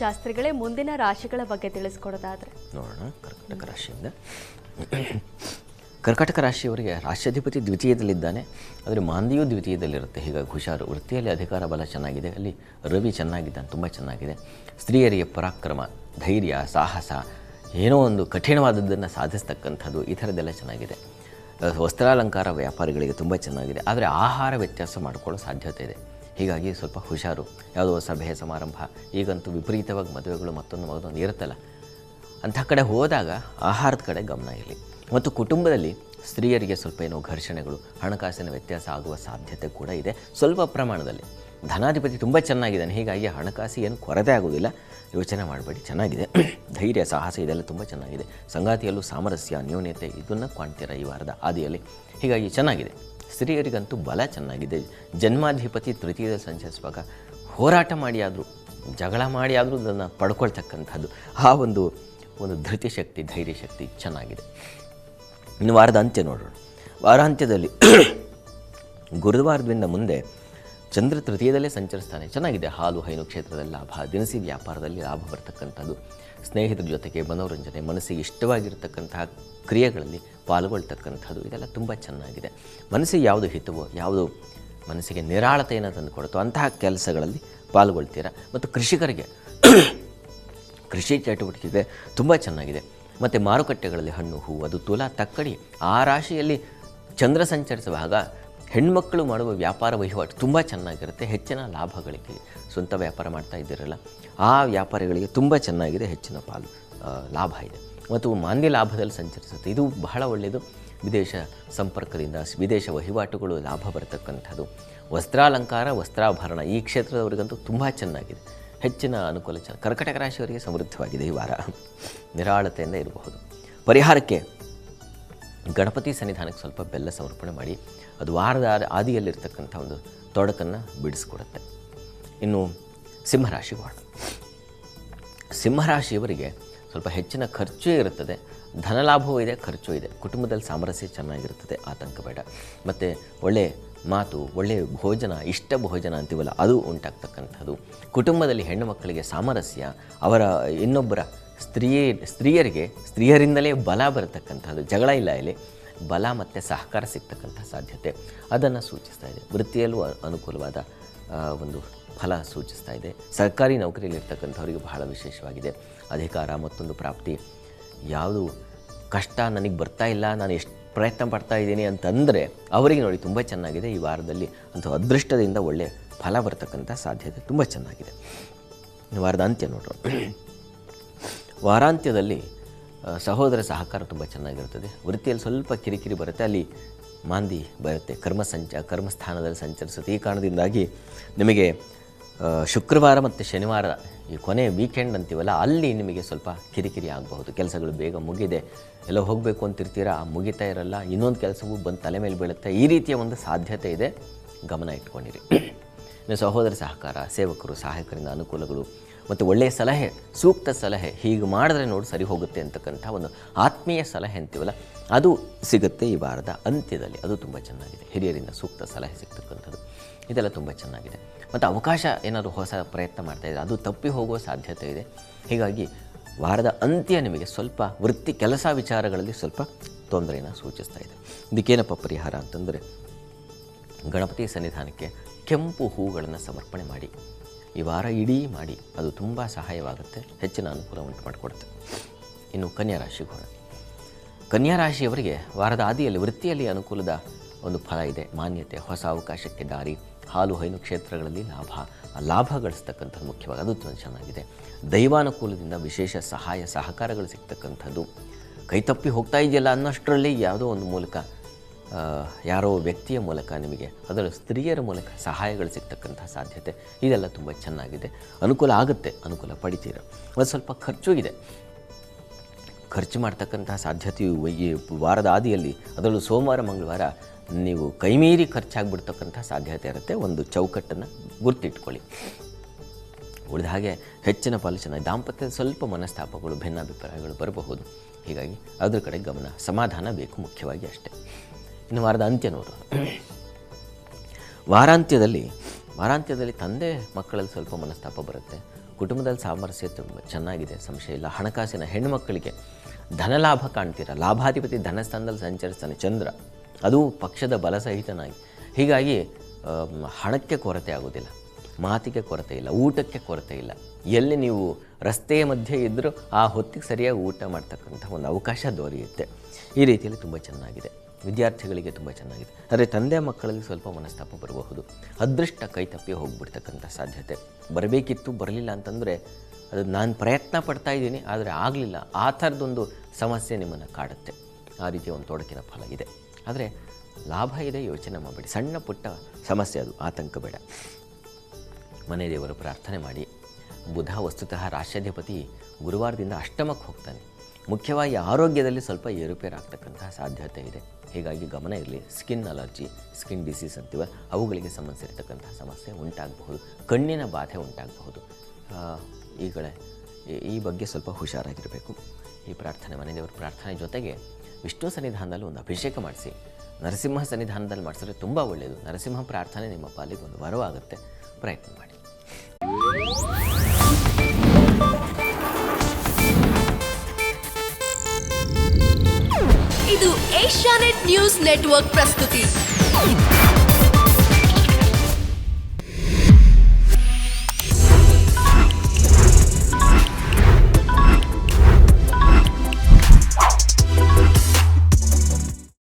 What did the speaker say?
ಶಾಸ್ತ್ರಿಗಳೇ, ಮುಂದಿನ ರಾಶಿಗಳ ಬಗ್ಗೆ ತಿಳಿಸ್ಕೊಡೋದಾದ್ರೆ ನೋಡೋಣ. ಕರ್ಕಾಟಕ ರಾಶಿಯಿಂದ ಕರ್ಕಾಟಕ ರಾಶಿಯವರಿಗೆ ರಾಶ್ಯಾಧಿಪತಿ ದ್ವಿತೀಯದಲ್ಲಿದ್ದಾನೆ, ಆದರೆ ಮಾಂದಿಯೂ ದ್ವಿತೀಯದಲ್ಲಿರುತ್ತೆ. ಹೀಗಾಗಿ ಹುಷಾರು. ವೃತ್ತಿಯಲ್ಲಿ ಅಧಿಕಾರ ಬಲ ಚೆನ್ನಾಗಿದೆ, ಅಲ್ಲಿ ರವಿ ಚೆನ್ನಾಗಿದ್ದಾನೆ, ತುಂಬ ಚೆನ್ನಾಗಿದೆ. ಸ್ತ್ರೀಯರಿಗೆ ಪರಾಕ್ರಮ, ಧೈರ್ಯ, ಸಾಹಸ, ಏನೋ ಒಂದು ಕಠಿಣವಾದದ್ದನ್ನು ಸಾಧಿಸ್ತಕ್ಕಂಥದ್ದು, ಈ ಥರದ್ದೆಲ್ಲ ಚೆನ್ನಾಗಿದೆ. ವಸ್ತ್ರಾಲಂಕಾರ ವ್ಯಾಪಾರಿಗಳಿಗೆ ತುಂಬ ಚೆನ್ನಾಗಿದೆ, ಆದರೆ ಆಹಾರ ವ್ಯತ್ಯಾಸ ಮಾಡಿಕೊಳ್ಳೋ ಸಾಧ್ಯತೆ ಇದೆ. ಹೀಗಾಗಿ ಸ್ವಲ್ಪ ಹುಷಾರು. ಯಾವುದೋ ಸಭೆ ಸಮಾರಂಭ, ಈಗಂತೂ ವಿಪರೀತವಾಗಿ ಮದುವೆಗಳು ಮತ್ತೊಂದು ಇರುತ್ತಲ್ಲ, ಅಂಥ ಕಡೆ ಹೋದಾಗ ಆಹಾರದ ಕಡೆ ಗಮನ ಇರಲಿ. ಮತ್ತು ಕುಟುಂಬದಲ್ಲಿ ಸ್ತ್ರೀಯರಿಗೆ ಸ್ವಲ್ಪ ಏನೋ ಘರ್ಷಣೆಗಳು, ಹಣಕಾಸಿನ ವ್ಯತ್ಯಾಸ ಆಗುವ ಸಾಧ್ಯತೆ ಕೂಡ ಇದೆ ಸ್ವಲ್ಪ ಪ್ರಮಾಣದಲ್ಲಿ. ಧನಾಧಿಪತಿ ತುಂಬ ಚೆನ್ನಾಗಿದ್ದಾನೆ, ಹೀಗಾಗಿ ಹಣಕಾಸು ಏನು ಕೊರತೆ ಆಗೋದಿಲ್ಲ, ಯೋಚನೆ ಮಾಡಬೇಡಿ, ಚೆನ್ನಾಗಿದೆ. ಧೈರ್ಯ, ಸಾಹಸ ಇದೆಲ್ಲ ತುಂಬ ಚೆನ್ನಾಗಿದೆ. ಸಂಗಾತಿಯಲ್ಲೂ ಸಾಮರಸ್ಯ, ನ್ಯೂನ್ಯತೆ ಇದನ್ನು ಕಾಣ್ತೀರ ಈ ವಾರದ ಆದಿಯಲ್ಲಿ, ಹೀಗಾಗಿ ಚೆನ್ನಾಗಿದೆ. ಸ್ತ್ರೀಯರಿಗಂತೂ ಬಲ ಚೆನ್ನಾಗಿದೆ. ಜನ್ಮಾಧಿಪತಿ ತೃತೀಯದಲ್ಲಿ ಸಂಚರಿಸುವಾಗ ಹೋರಾಟ ಮಾಡಿ ಆದರೂ, ಜಗಳ ಮಾಡಿ ಆದರೂ ಅದನ್ನು ಪಡ್ಕೊಳ್ತಕ್ಕಂಥದ್ದು, ಆ ಒಂದು ಧೃತಿ ಶಕ್ತಿ, ಧೈರ್ಯ ಶಕ್ತಿ ಚೆನ್ನಾಗಿದೆ. ಇನ್ನು ವಾರದ ಅಂತ್ಯ ನೋಡೋಣ. ವಾರಾಂತ್ಯದಲ್ಲಿ ಗುರುವಾರದಿಂದ ಮುಂದೆ ಚಂದ್ರ ತೃತೀಯದಲ್ಲೇ ಸಂಚರಿಸ್ತಾನೆ, ಚೆನ್ನಾಗಿದೆ. ಹಾಲು ಹೈನು ಕ್ಷೇತ್ರದಲ್ಲಿ ಲಾಭ, ದಿನಸಿ ವ್ಯಾಪಾರದಲ್ಲಿ ಲಾಭ ಬರ್ತಕ್ಕಂಥದ್ದು, ಸ್ನೇಹಿತರ ಜೊತೆಗೆ ಮನೋರಂಜನೆ, ಮನಸ್ಸಿಗೆ ಇಷ್ಟವಾಗಿರ್ತಕ್ಕಂತಹ ಕ್ರಿಯೆಗಳಲ್ಲಿ ಪಾಲ್ಗೊಳ್ತಕ್ಕಂಥದ್ದು, ಇದೆಲ್ಲ ತುಂಬ ಚೆನ್ನಾಗಿದೆ. ಮನಸ್ಸಿಗೆ ಯಾವುದು ಹಿತವೋ, ಯಾವುದು ಮನಸ್ಸಿಗೆ ನಿರಾಳತೆಯನ್ನು ತಂದು ಕೊಡುತ್ತೋ ಅಂತಹ ಕೆಲಸಗಳಲ್ಲಿ ಪಾಲ್ಗೊಳ್ತೀರ. ಮತ್ತು ಕೃಷಿಕರಿಗೆ ಕೃಷಿ ಚಟುವಟಿಕೆ ತುಂಬ ಚೆನ್ನಾಗಿದೆ. ಮತ್ತು ಮಾರುಕಟ್ಟೆಗಳಲ್ಲಿ ಹಣ್ಣು ಹೂವು, ಅದು ತುಲಾ ತಕ್ಕಡಿ, ಆ ರಾಶಿಯಲ್ಲಿ ಚಂದ್ರ ಸಂಚರಿಸುವಾಗ ಹೆಣ್ಮಕ್ಕಳು ಮಾಡುವ ವ್ಯಾಪಾರ ವಹಿವಾಟು ತುಂಬ ಚೆನ್ನಾಗಿರುತ್ತೆ, ಹೆಚ್ಚಿನ ಲಾಭಗಳಿಗೆ. ಸ್ವಂತ ವ್ಯಾಪಾರ ಮಾಡ್ತಾ ಇದ್ದೀರಲ್ಲ, ಆ ವ್ಯಾಪಾರಿಗಳಿಗೆ ತುಂಬ ಚೆನ್ನಾಗಿದೆ, ಹೆಚ್ಚಿನ ಪಾಲು ಲಾಭ ಇದೆ. ಮತ್ತು ಮಾಂದ್ಯ ಲಾಭದಲ್ಲಿ ಸಂಚರಿಸುತ್ತೆ, ಇದು ಬಹಳ ಒಳ್ಳೆಯದು. ವಿದೇಶ ಸಂಪರ್ಕದಿಂದ ವಿದೇಶ ವಹಿವಾಟುಗಳು ಲಾಭ ಬರತಕ್ಕಂಥದ್ದು. ವಸ್ತ್ರಾಲಂಕಾರ, ವಸ್ತ್ರಾಭರಣ ಈ ಕ್ಷೇತ್ರದವರಿಗಂತೂ ತುಂಬ ಚೆನ್ನಾಗಿದೆ, ಹೆಚ್ಚಿನ ಅನುಕೂಲ. ಕರ್ಕಾಟಕ ರಾಶಿಯವರಿಗೆ ಸಮೃದ್ಧವಾಗಿದೆ ಈ ವಾರ, ನಿರಾಳತೆಯಿಂದ ಇರಬಹುದು. ಪರಿಹಾರಕ್ಕೆ ಗಣಪತಿ ಸನ್ನಿಧಾನಕ್ಕೆ ಸ್ವಲ್ಪ ಬೆಲ್ಲ ಸಮರ್ಪಣೆ ಮಾಡಿ, ಅದು ವಾರದ ಆದಿಯಲ್ಲಿರ್ತಕ್ಕಂಥ ಒಂದು ತೊಡಕನ್ನು ಬಿಡಿಸ್ಕೊಡುತ್ತೆ. ಇನ್ನು ಸಿಂಹರಾಶಿ ವಾರ. ಸಿಂಹರಾಶಿಯವರಿಗೆ ಸ್ವಲ್ಪ ಹೆಚ್ಚಿನ ಖರ್ಚು ಇರುತ್ತದೆ, ಧನಲಾಭವೂ ಇದೆ, ಖರ್ಚು ಇದೆ. ಕುಟುಂಬದಲ್ಲಿ ಸಾಮರಸ್ಯ ಚೆನ್ನಾಗಿರುತ್ತದೆ, ಆತಂಕ ಬೇಡ. ಮತ್ತು ಒಳ್ಳೆಯ ಮಾತು, ಒಳ್ಳೆಯ ಭೋಜನ, ಇಷ್ಟ ಭೋಜನ ಅಂತೀವಲ್ಲ, ಅದು ಉಂಟಾಗ್ತಕ್ಕಂಥದ್ದು. ಕುಟುಂಬದಲ್ಲಿ ಹೆಣ್ಣು ಮಕ್ಕಳಿಗೆ ಸಾಮರಸ್ಯ, ಅವರ ಇನ್ನೊಬ್ಬರ ಸ್ತ್ರೀಯರಿಂದಲೇ ಬಲ ಬರತಕ್ಕಂಥದ್ದು, ಜಗಳ ಇಲ್ಲ ಇಲ್ಲಿ, ಬಲ ಮತ್ತು ಸಹಕಾರ ಸಿಗ್ತಕ್ಕಂಥ ಸಾಧ್ಯತೆ ಅದನ್ನು ಸೂಚಿಸ್ತಾ ಇದೆ. ವೃತ್ತಿಯಲ್ಲೂ ಅನುಕೂಲವಾದ ಒಂದು ಫಲ ಸೂಚಿಸ್ತಾ ಇದೆ. ಸರ್ಕಾರಿ ನೌಕರಿಯಲ್ಲಿರ್ತಕ್ಕಂಥವರಿಗೆ ಬಹಳ ವಿಶೇಷವಾಗಿದೆ. ಅಧಿಕಾರ ಮತ್ತೊಂದು ಪ್ರಾಪ್ತಿ, ಯಾವುದು ಕಷ್ಟ ನನಗೆ ಬರ್ತಾ ಇಲ್ಲ, ನಾನು ಎಷ್ಟು ಪ್ರಯತ್ನ ಪಡ್ತಾ ಇದ್ದೀನಿ ಅಂತಂದರೆ ಅವರಿಗೆ ನೋಡಿ ತುಂಬ ಚೆನ್ನಾಗಿದೆ ಈ ವಾರದಲ್ಲಿ. ಅಂಥ ಅದೃಷ್ಟದಿಂದ ಒಳ್ಳೆಯ ಫಲ ಬರ್ತಕ್ಕಂಥ ಸಾಧ್ಯತೆ ತುಂಬ ಚೆನ್ನಾಗಿದೆ. ವಾರದ ಅಂತ್ಯ ನೋಡ್ರಿ. ವಾರಾಂತ್ಯದಲ್ಲಿ ಸಹೋದರ ಸಹಕಾರ ತುಂಬ ಚೆನ್ನಾಗಿರ್ತದೆ. ವೃತ್ತಿಯಲ್ಲಿ ಸ್ವಲ್ಪ ಕಿರಿಕಿರಿ ಬರುತ್ತೆ, ಅಲ್ಲಿ ಮಾಂದಿ ಬರುತ್ತೆ, ಕರ್ಮಸ್ಥಾನದಲ್ಲಿ ಸಂಚರಿಸುತ್ತೆ. ಈ ಕಾರಣದಿಂದಾಗಿ ನಿಮಗೆ ಶುಕ್ರವಾರ ಮತ್ತು ಶನಿವಾರ ಈ ಕೊನೆ ವೀಕೆಂಡ್ ಅಂತೀವಲ್ಲ, ಅಲ್ಲಿ ನಿಮಗೆ ಸ್ವಲ್ಪ ಕಿರಿಕಿರಿ ಆಗಬಹುದು. ಕೆಲಸಗಳು ಬೇಗ ಮುಗಿದೆ, ಎಲ್ಲ ಹೋಗಬೇಕು ಅಂತಿರ್ತೀರಾ, ಮುಗಿತಾ ಇರಲ್ಲ, ಇನ್ನೊಂದು ಕೆಲಸವೂ ಬಂದು ತಲೆ ಮೇಲೆ ಬೀಳುತ್ತೆ, ಈ ರೀತಿಯ ಒಂದು ಸಾಧ್ಯತೆ ಇದೆ, ಗಮನ ಇಟ್ಕೊಂಡಿರಿ. ಇನ್ನು ಸಹೋದರ ಸಹಕಾರ, ಸೇವಕರು, ಸಹಾಯಕರಿಂದ ಅನುಕೂಲಗಳು ಮತ್ತು ಒಳ್ಳೆಯ ಸಲಹೆ, ಸೂಕ್ತ ಸಲಹೆ, ಹೀಗೆ ಮಾಡಿದ್ರೆ ನೋಡಿ ಸರಿ ಹೋಗುತ್ತೆ ಅಂತಕ್ಕಂಥ ಒಂದು ಆತ್ಮೀಯ ಸಲಹೆ ಅಂತೀವಲ್ಲ, ಅದು ಸಿಗುತ್ತೆ ಈ ವಾರದ ಅಂತ್ಯದಲ್ಲಿ, ಅದು ತುಂಬ ಚೆನ್ನಾಗಿದೆ. ಹಿರಿಯರಿಂದ ಸೂಕ್ತ ಸಲಹೆ ಸಿಗ್ತಕ್ಕಂಥದ್ದು ಇದೆಲ್ಲ ತುಂಬ ಚೆನ್ನಾಗಿದೆ. ಮತ್ತು ಅವಕಾಶ ಏನಾದರೂ ಹೊಸ ಪ್ರಯತ್ನ ಮಾಡ್ತಾಯಿದ್ರೆ ಅದು ತಪ್ಪಿ ಹೋಗುವ ಸಾಧ್ಯತೆ ಇದೆ. ಹೀಗಾಗಿ ವಾರದ ಅಂತ್ಯ ನಿಮಗೆ ಸ್ವಲ್ಪ ವೃತ್ತಿ ಕೆಲಸ ವಿಚಾರಗಳಲ್ಲಿ ಸ್ವಲ್ಪ ತೊಂದರೆಯನ್ನು ಸೂಚಿಸ್ತಾ ಇದೆ. ಇದಕ್ಕೇನಪ್ಪ ಪರಿಹಾರ ಅಂತಂದರೆ, ಗಣಪತಿ ಸನ್ನಿಧಾನಕ್ಕೆ ಕೆಂಪು ಹೂಗಳನ್ನು ಸಮರ್ಪಣೆ ಮಾಡಿ ಈ ವಾರ ಇಡೀ ಮಾಡಿ, ಅದು ತುಂಬ ಸಹಾಯವಾಗುತ್ತೆ, ಹೆಚ್ಚಿನ ಅನುಕೂಲ ಉಂಟು ಮಾಡಿಕೊಡುತ್ತೆ. ಇನ್ನು ಕನ್ಯಾ ರಾಶಿಗೆ ಹೋಗೋಣ. ಕನ್ಯಾ ರಾಶಿಯವರಿಗೆ ವಾರದ ಆದಿಯಲ್ಲಿ ವೃತ್ತಿಯಲ್ಲಿ ಅನುಕೂಲದ ಒಂದು ಫಲ ಇದೆ, ಮಾನ್ಯತೆ, ಹೊಸ ಅವಕಾಶಕ್ಕೆ ದಾರಿ, ಹಾಲು ಹೈನು ಕ್ಷೇತ್ರಗಳಲ್ಲಿ ಲಾಭ ಗಳಿಸ್ತಕ್ಕಂಥದ್ದು ಮುಖ್ಯವಾಗಿ, ಅದು ತುಂಬ ಚೆನ್ನಾಗಿದೆ. ದೈವಾನುಕೂಲದಿಂದ ವಿಶೇಷ ಸಹಾಯ ಸಹಕಾರಗಳು ಸಿಗ್ತಕ್ಕಂಥದ್ದು. ಕೈತಪ್ಪಿ ಹೋಗ್ತಾ ಇದೆಯಲ್ಲ ಅನ್ನೋಷ್ಟರಲ್ಲಿ ಯಾವುದೋ ಒಂದು ಮೂಲಕ, ಯಾರೋ ವ್ಯಕ್ತಿಯ ಮೂಲಕ ನಿಮಗೆ, ಅದರ ಸ್ತ್ರೀಯರ ಮೂಲಕ ಸಹಾಯಗಳು ಸಿಗ್ತಕ್ಕಂಥ ಸಾಧ್ಯತೆ ಇದೆಲ್ಲ ತುಂಬ ಚೆನ್ನಾಗಿದೆ. ಅನುಕೂಲ ಆಗುತ್ತೆ, ಅನುಕೂಲ ಪಡಿತೀರ. ಅದು ಸ್ವಲ್ಪ ಖರ್ಚು ಇದೆ, ಖರ್ಚು ಮಾಡ್ತಕ್ಕಂಥ ಸಾಧ್ಯತೆಯು ಈ ವಾರದ ಆದಿಯಲ್ಲಿ, ಅದರಲ್ಲೂ ಸೋಮವಾರ ಮಂಗಳವಾರ ನೀವು ಕೈಮೀರಿ ಖರ್ಚಾಗ್ಬಿಡ್ತಕ್ಕಂಥ ಸಾಧ್ಯತೆ ಇರುತ್ತೆ. ಒಂದು ಚೌಕಟ್ಟನ್ನು ಗುರ್ತಿಟ್ಕೊಳ್ಳಿ. ಉಳಿದ ಹಾಗೆ ಹೆಚ್ಚಿನ ಫಲ ಚೆನ್ನಾಗಿ. ದಾಂಪತ್ಯದ ಸ್ವಲ್ಪ ಮನಸ್ತಾಪಗಳು, ಭಿನ್ನಾಭಿಪ್ರಾಯಗಳು ಬರಬಹುದು, ಹೀಗಾಗಿ ಅದ್ರ ಕಡೆ ಗಮನ, ಸಮಾಧಾನ ಬೇಕು ಮುಖ್ಯವಾಗಿ, ಅಷ್ಟೇ. ಇನ್ನು ವಾರದ ಅಂತ್ಯ ನೋಡು. ವಾರಾಂತ್ಯದಲ್ಲಿ ತಂದೆ ಮಕ್ಕಳಲ್ಲಿ ಸ್ವಲ್ಪ ಮನಸ್ತಾಪ ಬರುತ್ತೆ, ಕುಟುಂಬದಲ್ಲಿ ಸಾಮರಸ್ಯ ತುಂಬ ಚೆನ್ನಾಗಿದೆ, ಸಂಶಯ ಇಲ್ಲ. ಹಣಕಾಸಿನ ಹೆಣ್ಣುಮಕ್ಕಳಿಗೆ ಧನಲಾಭ ಕಾಣ್ತೀರ. ಲಾಭಾಧಿಪತಿ ಧನಸ್ಥಾನದಲ್ಲಿ ಸಂಚರಿಸ್ತಾನೆ ಚಂದ್ರ, ಅದು ಪಕ್ಷದ ಬಲಸಹಿತನಾಗಿ. ಹೀಗಾಗಿ ಹಣಕ್ಕೆ ಕೊರತೆ ಆಗೋದಿಲ್ಲ, ಮಾತಿಗೆ ಕೊರತೆ ಇಲ್ಲ, ಊಟಕ್ಕೆ ಕೊರತೆ ಇಲ್ಲ. ಎಲ್ಲಿ ನೀವು ರಸ್ತೆಯ ಮಧ್ಯೆ ಇದ್ದರೂ ಆ ಹೊತ್ತಿಗೆ ಸರಿಯಾಗಿ ಊಟ ಮಾಡ್ತಕ್ಕಂಥ ಒಂದು ಅವಕಾಶ ದೊರೆಯುತ್ತೆ. ಈ ರೀತಿಯಲ್ಲಿ ತುಂಬ ಚೆನ್ನಾಗಿದೆ. ವಿದ್ಯಾರ್ಥಿಗಳಿಗೆ ತುಂಬ ಚೆನ್ನಾಗಿದೆ. ಆದರೆ ತಂದೆ ಮಕ್ಕಳಲ್ಲಿ ಸ್ವಲ್ಪ ಮನಸ್ತಾಪ ಬರಬಹುದು. ಅದೃಷ್ಟ ಕೈ ತಪ್ಪಿ ಹೋಗಿಬಿಡ್ತಕ್ಕಂಥ ಸಾಧ್ಯತೆ. ಬರಬೇಕಿತ್ತು, ಬರಲಿಲ್ಲ ಅಂತಂದರೆ ಅದು ನಾನು ಪ್ರಯತ್ನ ಪಡ್ತಾ ಇದ್ದೀನಿ ಆದರೆ ಆಗಲಿಲ್ಲ, ಆ ಥರದೊಂದು ಸಮಸ್ಯೆ ನಿಮ್ಮನ್ನು ಕಾಡುತ್ತೆ. ಆ ರೀತಿಯ ಒಂದು ತೊಡಕಿನ ಫಲ ಇದೆ. ಆದರೆ ಲಾಭ ಇದೆ, ಯೋಚನೆ ಮಾಡಬೇಡಿ. ಸಣ್ಣ ಪುಟ್ಟ ಸಮಸ್ಯೆ, ಅದು ಆತಂಕ ಬೇಡ. ಮನೆ ದೇವರು ಪ್ರಾರ್ಥನೆ ಮಾಡಿ. ಬುಧ ವಸ್ತುತಃ ರಾಶ್ಯಾಧಿಪತಿ ಗುರುವಾರದಿಂದ ಅಷ್ಟಮಕ್ಕೆ ಹೋಗ್ತಾನೆ. ಮುಖ್ಯವಾಗಿ ಆರೋಗ್ಯದಲ್ಲಿ ಸ್ವಲ್ಪ ಏರುಪೇರಾಗ್ತಕ್ಕಂತಹ ಸಾಧ್ಯತೆ ಇದೆ. ಹೀಗಾಗಿ ಗಮನ ಇರಲಿ. ಸ್ಕಿನ್ ಅಲರ್ಜಿ, ಸ್ಕಿನ್ ಡಿಸೀಸ್ ಅಂತೀವ, ಅವುಗಳಿಗೆ ಸಂಬಂಧಿಸಿರ್ತಕ್ಕಂತಹ ಸಮಸ್ಯೆ ಉಂಟಾಗಬಹುದು. ಕಣ್ಣಿನ ಬಾಧೆ ಉಂಟಾಗಬಹುದು. ಈ ಬಗ್ಗೆ ಸ್ವಲ್ಪ ಹುಷಾರಾಗಿರಬೇಕು. ಈ ಪ್ರಾರ್ಥನೆ, ಮನೆ ದೇವರ ಪ್ರಾರ್ಥನೆ ಜೊತೆಗೆ ವಿಷ್ಣು ಸನ್ನಿಧಾನದಲ್ಲಿ ಒಂದು ಅಭಿಷೇಕ ಮಾಡಿಸಿ. ನರಸಿಂಹ ಸನ್ನಿಧಾನದಲ್ಲಿ ಮಾಡಿಸಿದ್ರೆ ತುಂಬ ಒಳ್ಳೆಯದು. ನರಸಿಂಹ ಪ್ರಾರ್ಥನೆ ನಿಮ್ಮ ಪಾಲಿಗೆ ಒಂದು ವರವಾಗುತ್ತೆ. ಪ್ರಯತ್ನ ಮಾಡಿ. ಇದು ಏಷ್ಯಾನೆಟ್ ನ್ಯೂಸ್ ನೆಟ್ವರ್ಕ್ ಪ್ರಸ್ತುತಿ.